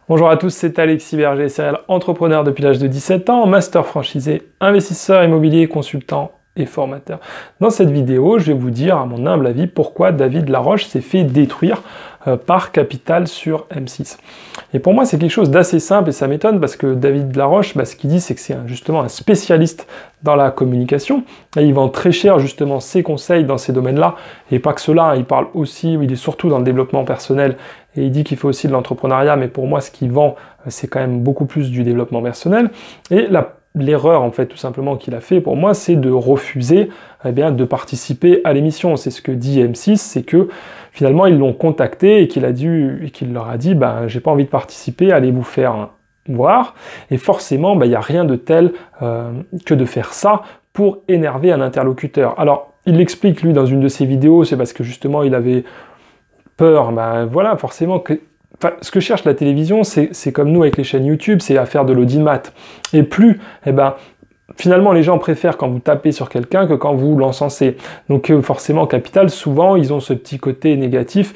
Bonjour à tous, c'est Alexis Berger, serial entrepreneur depuis l'âge de 17 ans, master franchisé, investisseur immobilier, consultant et formateur. Dans cette vidéo, je vais vous dire, à mon humble avis, pourquoi David Laroche s'est fait détruire par Capital sur M6. Et pour moi, c'est quelque chose d'assez simple et ça m'étonne parce que David Laroche, ce qu'il dit, c'est que c'est justement un spécialiste dans la communication. Et il vend très cher justement ses conseils dans ces domaines-là. Et pas que cela, il parle aussi, il est surtout dans le développement personnel et il dit qu'il fait aussi de l'entrepreneuriat, mais pour moi, ce qu'il vend, c'est quand même beaucoup plus du développement personnel. Et l'erreur, en fait, tout simplement qu'il a fait, pour moi, c'est de refuser de participer à l'émission. C'est ce que dit M6, c'est que finalement, ils l'ont contacté et qu'il leur a dit, j'ai pas envie de participer, allez vous faire voir. Et forcément, il n'y a rien de tel que de faire ça pour énerver un interlocuteur. Alors, il l'explique, lui, dans une de ses vidéos, c'est parce que justement, il avait peur, voilà, forcément que... ce que cherche la télévision, c'est comme nous avec les chaînes YouTube, c'est à faire de l'audimat. Et plus, finalement, les gens préfèrent quand vous tapez sur quelqu'un que quand vous l'encensez. Donc forcément, Capital, souvent, ils ont ce petit côté négatif,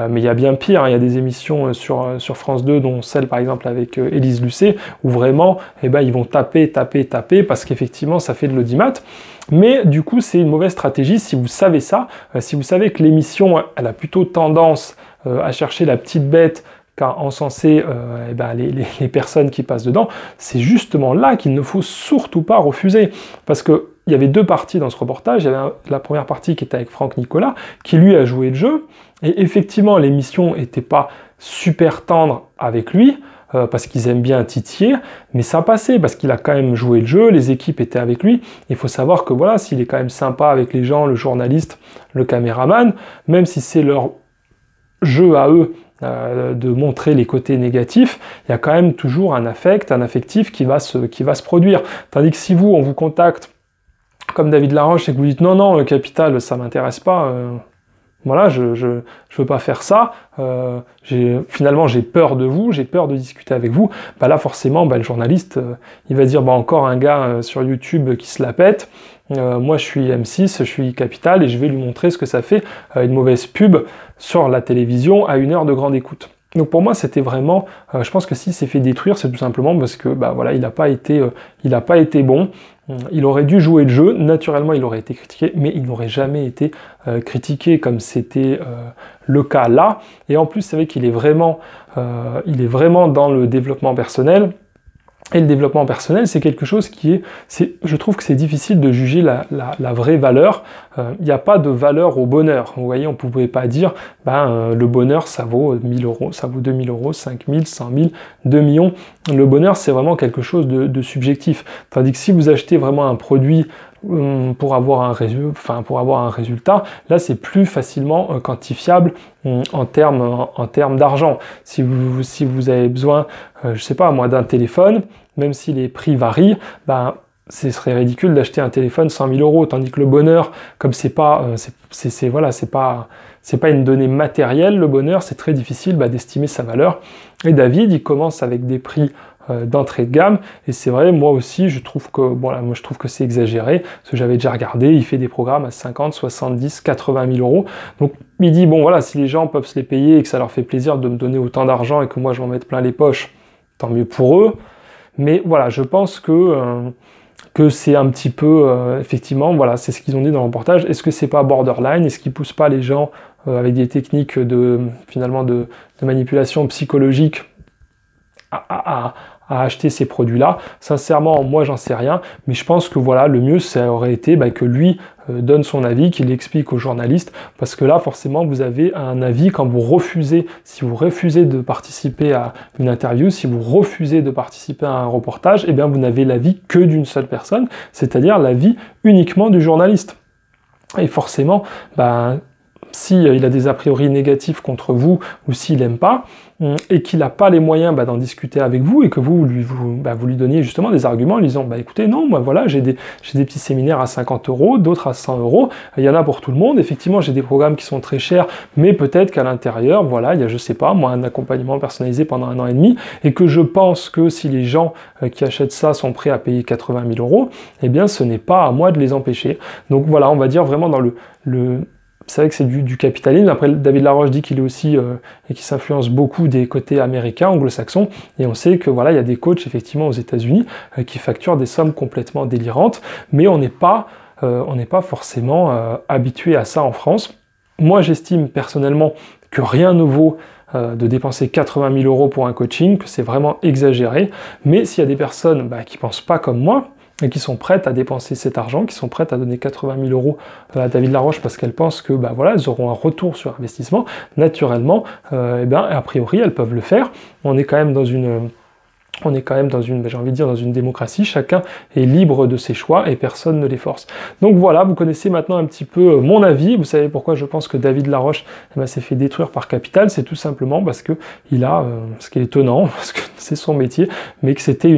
mais il y a bien pire, il y a des émissions sur France 2, dont celle par exemple avec Élise Lucet, où vraiment, ils vont taper, parce qu'effectivement, ça fait de l'audimat. Mais du coup, c'est une mauvaise stratégie si vous savez ça, si vous savez que l'émission, elle a plutôt tendance à chercher la petite bête qu'à encenser les personnes qui passent dedans, c'est justement là qu'il ne faut surtout pas refuser. Parce qu'il y avait deux parties dans ce reportage. Il y avait la première partie qui était avec Franck Nicolas, qui lui a joué le jeu. Et effectivement, l'émission n'était pas super tendre avec lui, parce qu'ils aiment bien titiller, mais ça passait, parce qu'il a quand même joué le jeu, les équipes étaient avec lui. Il faut savoir que voilà, s'il est quand même sympa avec les gens, le journaliste, le caméraman, même si c'est leur jeu à eux, de montrer les côtés négatifs, il y a quand même toujours un affectif qui va se produire. Tandis que si on vous contacte comme David Laroche et que vous dites non, Capital, ça m'intéresse pas, voilà, je veux pas faire ça, finalement j'ai peur de vous, j'ai peur de discuter avec vous, là forcément le journaliste il va dire encore un gars sur YouTube qui se la pète, moi je suis M6, je suis Capital et je vais lui montrer ce que ça fait une mauvaise pub sur la télévision à 1 heure de grande écoute. Donc pour moi c'était vraiment, je pense que s'il s'est fait détruire c'est tout simplement parce que voilà, il n'a pas été bon. Il aurait dû jouer le jeu, naturellement il aurait été critiqué, mais il n'aurait jamais été critiqué comme c'était le cas là. Et en plus c'est vrai qu'il est vraiment dans le développement personnel. Et le développement personnel, c'est quelque chose je trouve que c'est difficile de juger la vraie valeur. Il n'y a pas de valeur au bonheur. Vous voyez, on ne pouvait pas dire, le bonheur, ça vaut 1000 euros, ça vaut 2000 euros, 5000, 100 000, 2 millions. Le bonheur, c'est vraiment quelque chose de subjectif. Tandis que si vous achetez vraiment un produit pour avoir un résultat, là c'est plus facilement quantifiable en termes d'argent. Si vous avez besoin, je sais pas moi, d'un téléphone, même si les prix varient, ce serait ridicule d'acheter un téléphone 100 000 euros, tandis que le bonheur, comme c'est pas une donnée matérielle, le bonheur, c'est très difficile d'estimer sa valeur. Et David, il commence avec des prix d'entrée de gamme, et c'est vrai, moi aussi, je trouve que c'est exagéré, parce que j'avais déjà regardé, il fait des programmes à 50, 70, 80 000 euros, donc il dit, si les gens peuvent se les payer et que ça leur fait plaisir de me donner autant d'argent et que moi je m'en mette plein les poches, tant mieux pour eux, mais voilà, je pense que c'est un petit peu, effectivement, voilà, c'est ce qu'ils ont dit dans le reportage, est-ce que c'est pas borderline, est-ce qu'ils poussent pas les gens avec des techniques de manipulation psychologique à acheter ces produits-là? Sincèrement, moi j'en sais rien, mais je pense que voilà, le mieux ça aurait été que lui donne son avis, qu'il explique aux journalistes, parce que là forcément vous avez un avis quand si vous refusez de participer à une interview, si vous refusez de participer à un reportage, vous n'avez l'avis que d'une seule personne, c'est-à-dire l'avis uniquement du journaliste. Et forcément, s'il a des a priori négatifs contre vous, ou s'il n'aime pas, et qu'il n'a pas les moyens d'en discuter avec vous, et que vous lui donniez justement des arguments en lui disant, écoutez, non, moi voilà, j'ai des petits séminaires à 50 euros, d'autres à 100 euros, il y en a pour tout le monde, effectivement j'ai des programmes qui sont très chers, mais peut-être qu'à l'intérieur, voilà, il y a, je sais pas, moi, un accompagnement personnalisé pendant 1 an et demi, et que je pense que si les gens qui achètent ça sont prêts à payer 80 000 euros, ce n'est pas à moi de les empêcher. Donc voilà, on va dire vraiment dans c'est vrai que c'est du capitalisme. Après, David Laroche dit qu'il est aussi et qu'il s'influence beaucoup des côtés américains, anglo-saxons, et on sait que voilà, il y a des coachs effectivement aux États-Unis qui facturent des sommes complètement délirantes, mais on n'est pas forcément habitué à ça en France. Moi, j'estime personnellement que rien ne vaut de dépenser 80 000 euros pour un coaching, que c'est vraiment exagéré, mais s'il y a des personnes qui pensent pas comme moi, et qui sont prêtes à dépenser cet argent, qui sont prêtes à donner 80 000 euros à David Laroche parce qu'elles pensent que voilà, elles auront un retour sur investissement, naturellement, a priori, elles peuvent le faire. On est quand même dans une... j'ai envie de dire, dans une démocratie, chacun est libre de ses choix et personne ne les force. Donc voilà, vous connaissez maintenant un petit peu mon avis, vous savez pourquoi je pense que David Laroche s'est fait détruire par Capital, c'est tout simplement parce que il a, ce qui est étonnant, parce que c'est son métier, mais que c'était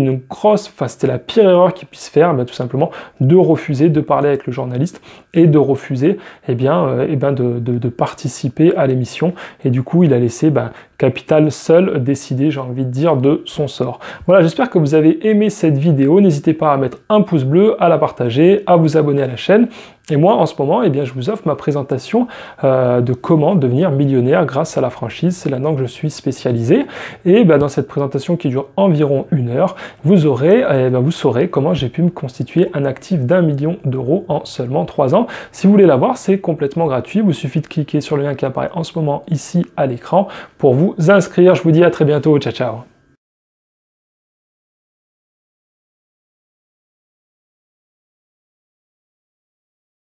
c'était la pire erreur qu'il puisse faire, tout simplement de refuser de parler avec le journaliste et de refuser de participer à l'émission, et du coup il a laissé Capital seul décider, j'ai envie de dire, de son sort. Voilà, j'espère que vous avez aimé cette vidéo. N'hésitez pas à mettre un pouce bleu, à la partager, à vous abonner à la chaîne. Et moi, en ce moment, je vous offre ma présentation de comment devenir millionnaire grâce à la franchise. C'est là-dedans que je suis spécialisé. Et dans cette présentation qui dure environ 1 heure, vous saurez comment j'ai pu me constituer un actif d'1 million d'euros en seulement 3 ans. Si vous voulez la voir, c'est complètement gratuit. Il vous suffit de cliquer sur le lien qui apparaît en ce moment ici à l'écran pour vous inscrire. Je vous dis à très bientôt. Ciao, ciao.